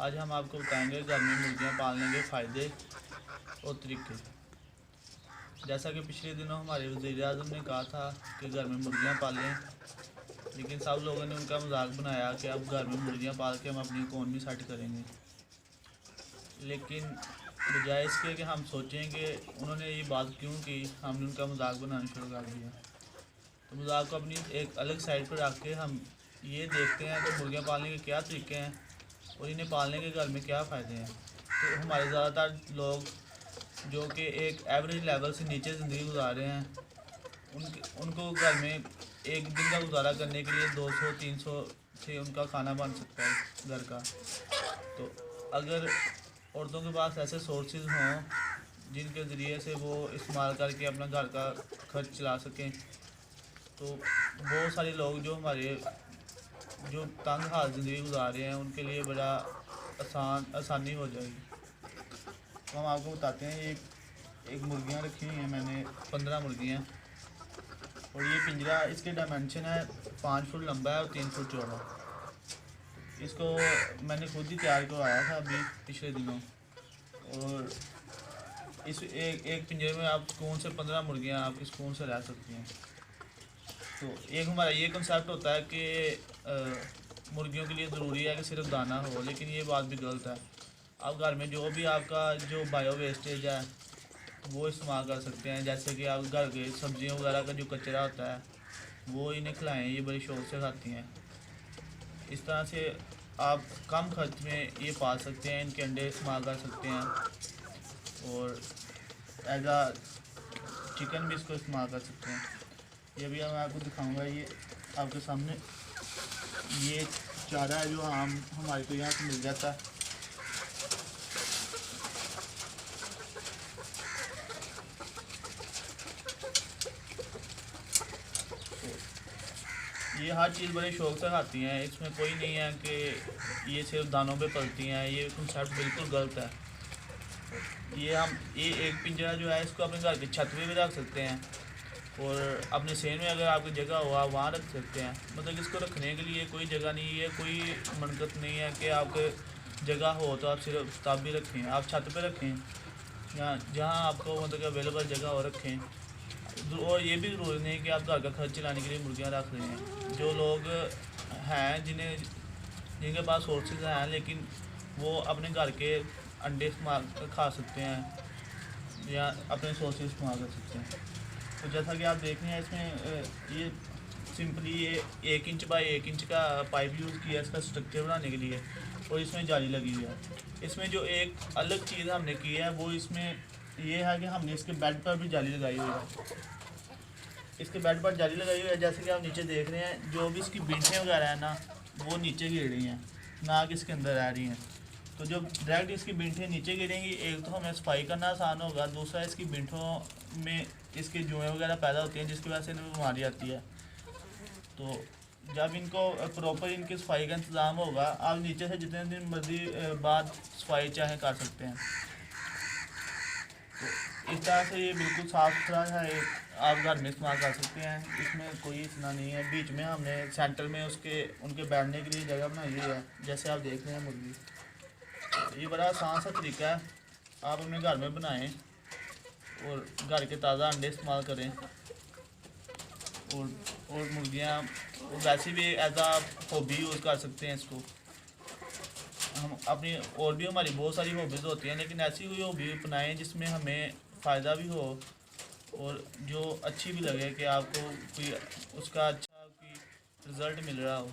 आज हम आपको बताएंगे घर में मुर्गियां पालने के फ़ायदे और तरीके। जैसा कि पिछले दिनों हमारे वज़ीर-ए-आज़म ने कहा था कि घर में मुर्गियां पालें, लेकिन सब लोगों ने उनका मजाक बनाया कि अब घर में मुर्गियां पाल के हम अपनी इकोनॉमी सेट करेंगे। लेकिन बजाय इसके कि हम सोचें कि उन्होंने ये बात क्यों की, हमने उनका मजाक बनाना शुरू कर दिया। तो मजाक को अपनी एक अलग साइड पर रख के हम ये देखते हैं कि मुर्गियां पालने के क्या तरीके हैं और इन्हें पालने के घर में क्या फ़ायदे हैं। तो हमारे ज़्यादातर लोग जो कि एक एवरेज लेवल से नीचे ज़िंदगी गुजार रहे हैं, उनको घर में एक दिन का गुजारा करने के लिए 200-300 से उनका खाना बन सकता है घर का। तो अगर औरतों के पास ऐसे सोर्सेज हों जिनके ज़रिए से वो इस्तेमाल करके अपना घर का खर्च चला सकें, तो बहुत सारे लोग जो हमारे जो तंग हाल ज़िंदगी गुजार रहे हैं उनके लिए बड़ा आसानी हो जाएगी। तो हम आपको बताते हैं, एक मुर्गियाँ रखी हुई हैं मैंने, 15 मुर्गियाँ, और ये पिंजरा इसके डायमेंशन है 5 फुट लंबा है और 3 फुट चौड़ा। इसको मैंने खुद ही तैयार करवाया था अभी पिछले दिनों। और इस एक पिंजरे में आप सुकून से 15 मुर्गियाँ आपकी सुकून से रह सकती हैं। तो एक हमारा ये कंसेप्ट होता है कि मुर्गियों के लिए ज़रूरी है कि सिर्फ दाना हो, लेकिन ये बात भी गलत है। आप घर में जो भी आपका जो बायो वेस्टेज है वो इस्तेमाल कर सकते हैं। जैसे कि आप घर के सब्जियों वगैरह का जो कचरा होता है वो इन्हें खिलाएं, ये बड़ी शौक से खाती हैं। इस तरह से आप कम खर्च में ये पाल सकते हैं, इनके अंडे इस्तेमाल कर सकते हैं और एज आ चिकन भी इसको इस्तेमाल कर सकते हैं। ये भी मैं आपको दिखाऊंगा। ये आपके सामने ये चारा है जो हमारे को यहाँ से मिल जाता है। ये हर चीज़ बड़े शौक से खाती हैं, इसमें कोई नहीं है कि ये सिर्फ दानों पे पलती हैं। ये कंसेप्ट बिल्कुल गलत है। ये एक पिंजरा जो है इसको अपने घर की छत पे भी रख सकते हैं और अपने सेन में अगर आपकी जगह हो आप वहाँ रख सकते हैं। मतलब इसको रखने के लिए कोई जगह नहीं है, कोई मनकत नहीं है कि आपके जगह हो तो आप सिर्फ तब भी रखें, आप छत पे रखें या जहाँ आपको मतलब अवेलेबल जगह हो रखें। और ये भी ज़रूरी नहीं कि आप घर का खर्च चलाने के लिए मुर्गियाँ रख रहे हैं। जो लोग हैं जिनके पास सोर्सेज हैं लेकिन वो अपने घर के अंडे इस्तेमाल खा सकते हैं या अपने सोर्सेज इस्तेमाल कर सकते हैं। तो जैसा कि आप देख रहे हैं इसमें ये सिंपली ये 1 इंच बाई 1 इंच का पाइप यूज़ किया है इसका स्ट्रक्चर बनाने के लिए, और इसमें जाली लगी हुई है। इसमें जो एक अलग चीज़ हमने की है वो इसमें ये है कि हमने इसके बेड पर भी जाली लगाई हुई है। इसके बेड पर जाली लगाई हुई है, जैसे कि आप नीचे देख रहे हैं। जो भी इसकी बीटें वगैरह है ना वो नीचे गिर रही हैं, ना कि इसके अंदर आ रही हैं। तो जो डायरेक्ट इसकी बीटें नीचे गिरेंगी, एक तो हमें सफाई करना आसान होगा, दूसरा इसकी बीटों में इसके जुएँ वगैरह पैदा होती हैं जिसकी वजह से इन्हें बीमारी आती है। तो जब इनको प्रॉपर इनकी सफाई का इंतज़ाम होगा, आप नीचे से जितने दिन मर्जी बाद सफाई चाहे कर सकते हैं। तो इस तरह से ये बिल्कुल साफ़ सुथरा है, आप घर में इस्तेमाल कर सकते हैं। इसमें कोई इतना नहीं है। बीच में हमने सेंटर में उनके बैठने के लिए जगह बनाई हुई है, जैसे आप देख रहे हैं मुर्गी। ये बड़ा आसान सा तरीका है, आप अपने घर में बनाएं और घर के ताज़ा अंडे इस्तेमाल करें। और मुर्गियाँ वैसे भी एज आ हॉबी यूज़ कर सकते हैं इसको। हम अपनी और भी हमारी बहुत सारी हॉबीज़ होती हैं, लेकिन ऐसी कोई हॉबी अपनाएं जिसमें हमें फ़ायदा भी हो और जो अच्छी भी लगे कि आपको कोई उसका अच्छा कोई रिज़ल्ट मिल रहा हो।